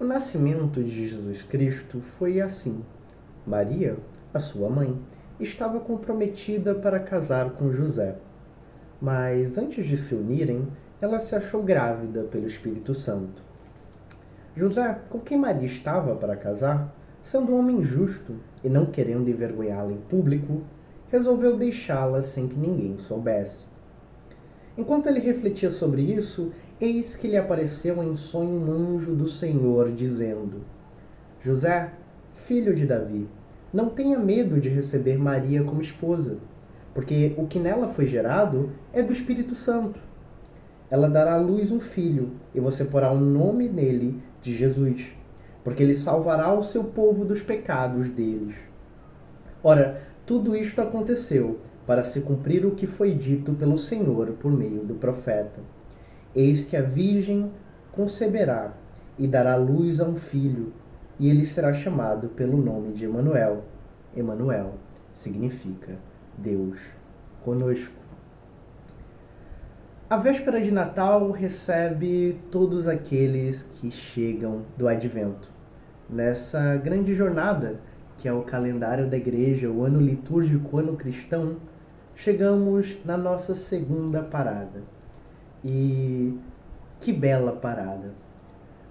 O nascimento de Jesus Cristo foi assim. Maria, a sua mãe, estava comprometida para casar com José. Mas antes de se unirem, ela se achou grávida pelo Espírito Santo. José, com quem Maria estava para casar, sendo um homem justo e não querendo envergonhá-la em público, resolveu deixá-la sem que ninguém soubesse. Enquanto ele refletia sobre isso, eis que lhe apareceu em sonho um anjo do Senhor, dizendo: José, filho de Davi, não tenha medo de receber Maria como esposa, porque o que nela foi gerado é do Espírito Santo. Ela dará à luz um filho, e você porá um nome nele de Jesus, porque ele salvará o seu povo dos pecados deles. Ora, tudo isto aconteceu para se cumprir o que foi dito pelo Senhor por meio do profeta. Eis que a virgem conceberá e dará luz a um filho, e ele será chamado pelo nome de Emanuel. Emanuel significa Deus conosco. A véspera de Natal recebe todos aqueles que chegam do Advento. Nessa grande jornada, que é o calendário da igreja, o ano litúrgico, o ano cristão, chegamos na nossa segunda parada. E que bela parada!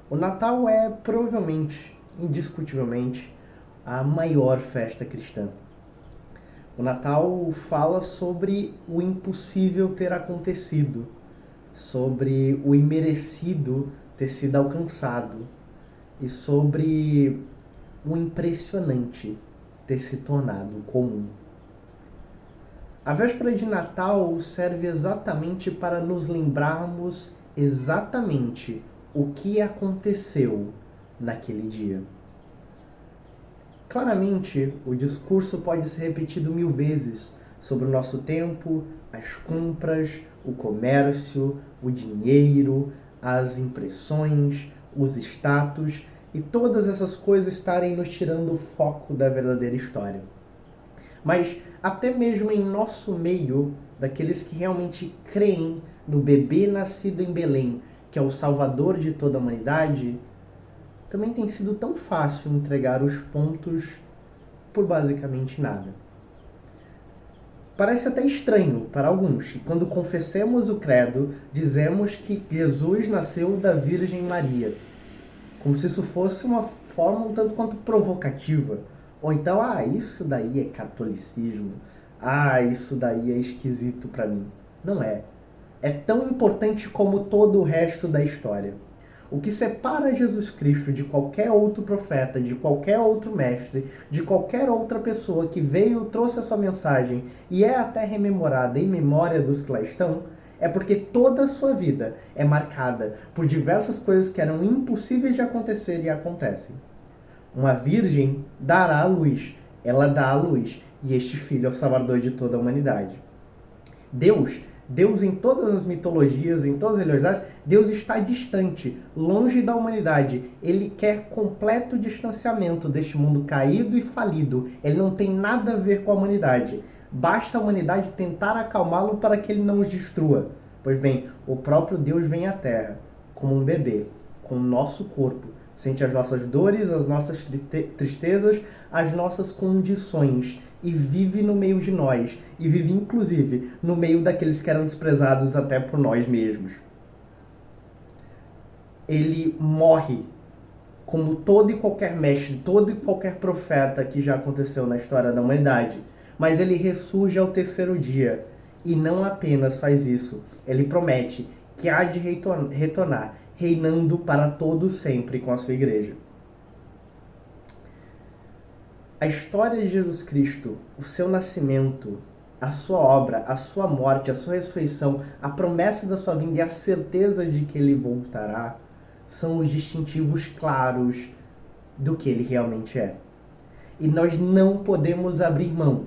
O Natal é provavelmente, indiscutivelmente, a maior festa cristã. O Natal fala sobre o impossível ter acontecido, sobre o imerecido ter sido alcançado e sobre o impressionante ter se tornado comum. A véspera de Natal serve exatamente para nos lembrarmos exatamente o que aconteceu naquele dia. Claramente, o discurso pode ser repetido 1000 vezes sobre o nosso tempo, as compras, o comércio, o dinheiro, as impressões, os status e todas essas coisas estarem nos tirando o foco da verdadeira história. Mas até mesmo em nosso meio, daqueles que realmente creem no bebê nascido em Belém, que é o Salvador de toda a humanidade, também tem sido tão fácil entregar os pontos por basicamente nada. Parece até estranho para alguns, que quando confessemos o credo, dizemos que Jesus nasceu da Virgem Maria, como se isso fosse uma forma um tanto quanto provocativa. Ou então, isso daí é catolicismo, isso daí é esquisito para mim. Não é. É tão importante como todo o resto da história. O que separa Jesus Cristo de qualquer outro profeta, de qualquer outro mestre, de qualquer outra pessoa que veio, trouxe a sua mensagem e é até rememorada em memória dos que lá estão, é porque toda a sua vida é marcada por diversas coisas que eram impossíveis de acontecer e acontecem. Uma virgem dará à luz, ela dá à luz, e este filho é o Salvador de toda a humanidade. Deus em todas as mitologias, em todas as religiosidades, Deus está distante, longe da humanidade. Ele quer completo distanciamento deste mundo caído e falido. Ele não tem nada a ver com a humanidade. Basta a humanidade tentar acalmá-lo para que ele não os destrua. Pois bem, o próprio Deus vem à Terra como um bebê, com o nosso corpo, sente as nossas dores, as nossas tristezas, as nossas condições e vive no meio de nós, e vive inclusive no meio daqueles que eram desprezados até por nós mesmos. Ele morre como todo e qualquer mestre, todo e qualquer profeta que já aconteceu na história da humanidade, mas ele ressurge ao terceiro dia, e não apenas faz isso, ele promete que há de retornar, reinando para todo sempre com a sua igreja. A história de Jesus Cristo, o seu nascimento, a sua obra, a sua morte, a sua ressurreição, a promessa da sua vinda e a certeza de que ele voltará são os distintivos claros do que ele realmente é. E nós não podemos abrir mão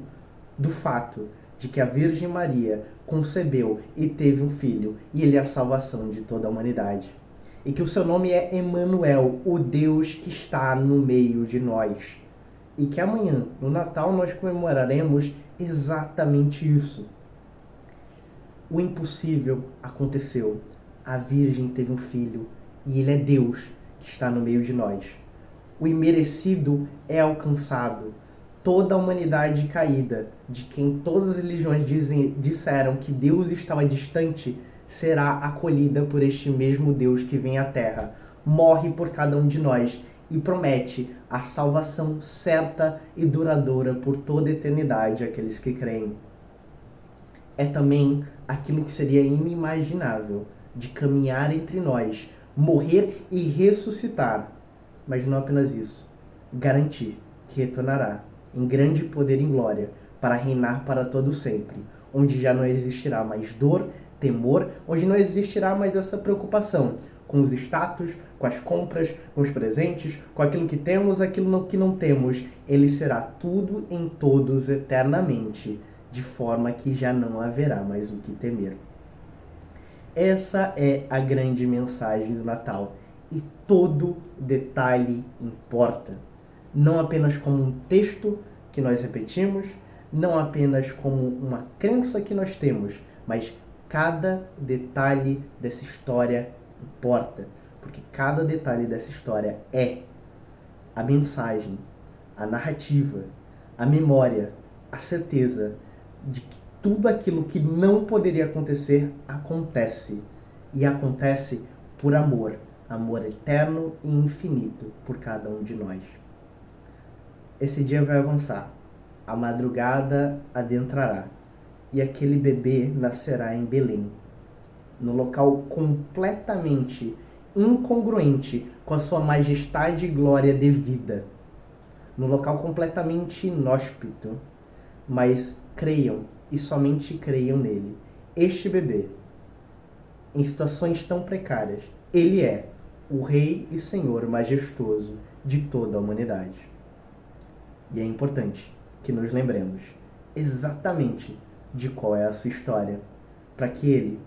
do fato de que a Virgem Maria concebeu e teve um filho, e ele é a salvação de toda a humanidade. E que o seu nome é Emanuel, o Deus que está no meio de nós. E que amanhã, no Natal, nós comemoraremos exatamente isso. O impossível aconteceu. A Virgem teve um filho, e ele é Deus, que está no meio de nós. O imerecido é alcançado. Toda a humanidade caída, de quem todas as religiões disseram que Deus estava distante, será acolhida por este mesmo Deus que vem à Terra, morre por cada um de nós e promete a salvação certa e duradoura por toda a eternidade àqueles que creem. É também aquilo que seria inimaginável, de caminhar entre nós, morrer e ressuscitar. Mas não apenas isso, garantir que retornará em grande poder e glória para reinar para todo sempre, onde já não existirá mais dor, temor, onde não existirá mais essa preocupação com os status, com as compras, com os presentes, com aquilo que temos, aquilo que não temos. Ele será tudo em todos eternamente, de forma que já não haverá mais o que temer. Essa é a grande mensagem do Natal. E todo detalhe importa. Não apenas como um texto que nós repetimos, não apenas como uma crença que nós temos, mas cada detalhe dessa história importa. Porque cada detalhe dessa história é a mensagem, a narrativa, a memória, a certeza de que tudo aquilo que não poderia acontecer, acontece. E acontece por amor. Amor eterno e infinito por cada um de nós. Esse dia vai avançar. A madrugada adentrará. E aquele bebê nascerá em Belém. No local completamente incongruente com a sua majestade e glória devida. No local completamente inóspito. Mas creiam e somente creiam nele. Este bebê, em situações tão precárias, ele é o Rei e Senhor majestoso de toda a humanidade. E é importante que nos lembremos exatamente de qual é a sua história, para que ele,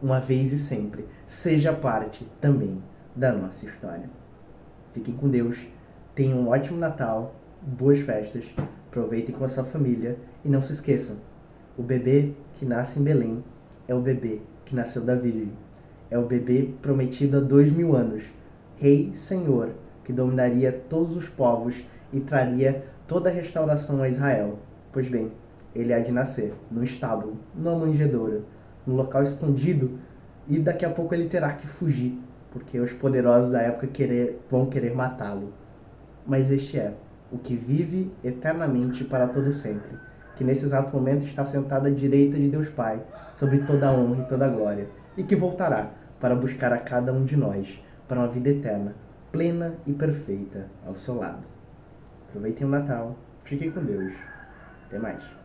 uma vez e sempre, seja parte também da nossa história. Fiquem com Deus, tenham um ótimo Natal, boas festas, aproveitem com a sua família e não se esqueçam, o bebê que nasce em Belém é o bebê que nasceu da Virgem. É o bebê prometido há 2000 anos, Rei Senhor, que dominaria todos os povos e traria toda a restauração a Israel. Pois bem, ele há de nascer no estábulo, numa manjedoura, num local escondido, e daqui a pouco ele terá que fugir, porque os poderosos da época vão querer matá-lo. Mas este é o que vive eternamente para todo sempre, que nesse exato momento está sentado à direita de Deus Pai, sobre toda a honra e toda a glória, e que voltará para buscar a cada um de nós para uma vida eterna, plena e perfeita ao seu lado. Aproveitem o Natal, fiquem com Deus. Até mais.